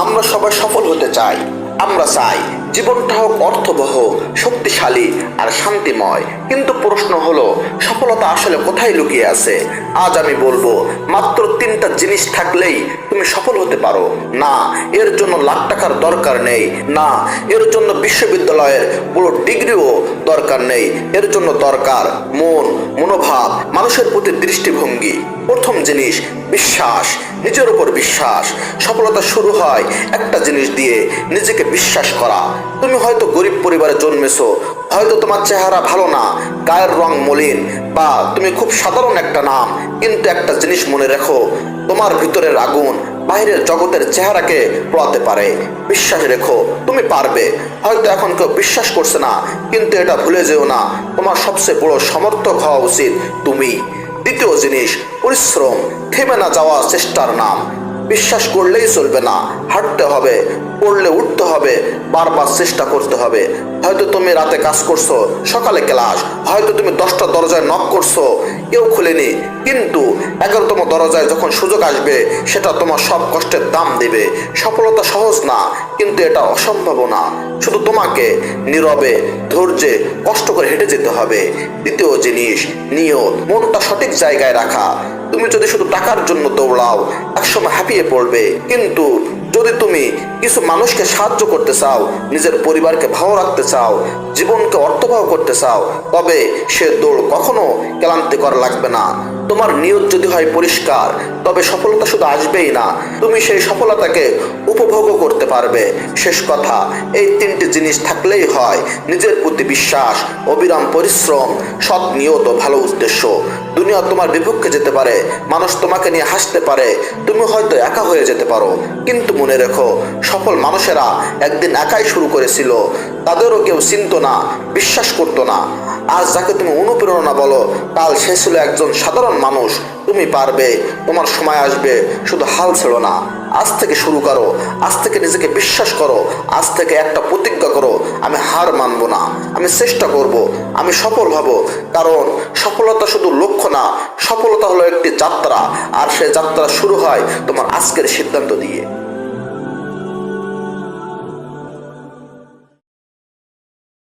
আমরা সবাই সফল হতে চাই। আমরা চাই জীবনটা হোক অর্থবহ, শক্তিশালী আর শান্তিময়। কিন্তু প্রশ্ন হলো, সফলতা আসলে কোথায় লুকিয়ে আছে? আজ আমি বলবো, মাত্র 3টা জিনিস থাকলেই তুমি সফল হতে পারো। না, এর জন্য লাখ টাকার দরকার নেই। না, এর জন্য বিশ্ববিদ্যালয়ের পুরো ডিগ্রিও দরকার নেই। এর জন্য দরকার মন, মনোভাব, মানুষের প্রতি দৃষ্টিভঙ্গি। প্রথম জিনিস, বিশ্বাস। নিজের উপর বিশ্বাস। সফলতা শুরু হয় একটা জিনিস দিয়ে, নিজেকে বিশ্বাস করা। তুমি হয়তো গরিব পরিবারে জন্মেছো, হয়তো তোমার চেহারা ভালো না, গায়ের রং মলিন, বা তুমি খুব সাধারণ একটা নাম। কিন্তু একটা জিনিস মনে রেখো, তোমার ভিতরের আগুন বাইরের জগতের চেহারাকে পোড়াতে পারে। বিশ্বাস রেখো, তুমি পারবে। হয়তো এখন কেউ বিশ্বাস করছে না, কিন্তু এটা ভুলে যেও না, তোমার সবচেয়ে বড় সমর্থক হওয়া উচিত তুমি। দ্বিতীয় জিনিস, পরিশ্রম। থেমে না যাওয়া চেষ্টার নাম। বিশ্বাস করলেই চলবে না, হাঁটতে হবে, পড়লে উঠতে হবে, বারবার চেষ্টা করতে হবে। হয়তো তুমি রাতে কাজ করছো, সকালে ক্লাস। হয়তো তুমি 10টা দরজায় নক করছো, কেউ খুলেনি। কিন্তু 11তম দরজায় যখন সুযোগ আসবে, সেটা তোমার সব কষ্টের দাম দেবে। সফলতা সহজ না, কিন্তু এটা অসম্ভব না। শুধু তোমাকে নীরবে, ধৈর্যে, কষ্ট করে হেঁটে যেতে হবে। দ্বিতীয় জিনিস, নিয়ত। মনটা সঠিক জায়গায় রাখা। তুমি যদি শুধু টাকার জন্য দৌড়াও, একসময় হাঁপিয়ে পড়বে। কিন্তু যদি তুমি কিছু মানুষকে সাহায্য করতে চাও, নিজের পরিবারকে ভালো রাখতে চাও, জীবনকে অর্থবহ করতে চাও, তবে সে দৌড় কখনো ক্লান্তিকর লাগবে না। তোমার নিয়ত যদি হয় পরিষ্কার, তবে সফলতা শুধু আসবেই না, তুমি সেই সফলতাকে উপভোগও করতে পারবে। শেষ কথা, এই 3টি জিনিস থাকলেই হয়। নিজের প্রতি বিশ্বাস, অবিরাম পরিশ্রম, সৎ নিয়ত ও ভালো উদ্দেশ্য। দুনিয়া তোমার বিপক্ষে যেতে পারে, মানুষ তোমাকে নিয়ে হাসতে পারে, তুমি হয়তো একা হয়ে যেতে পারো। কিন্তু মনে রেখো, সফল মানুষেরা একদিন একাই শুরু করেছিল। তাদেরও কেউ চিনতো না, বিশ্বাস করতো না। আজ যাকে তুমি অনুপ্রেরণা বলো, কাল সে ছিল একজন সাধারণ মানুষ। তুমি পারবে, তোমার সময় আসবে। শুধু হাল ছেড়ো না। আজ থেকে শুরু করো, আজ থেকে নিজেকে বিশ্বাস করো, আজ থেকে একটা প্রতিজ্ঞা করো, আমি হার মানবো না, আমি চেষ্টা করব, আমি সফল হব। কারণ সফলতা শুধু লক্ষ্য না, সফলতা হলো একটি যাত্রা। আর সে যাত্রা শুরু হয় তোমার আজকের সিদ্ধান্ত দিয়ে।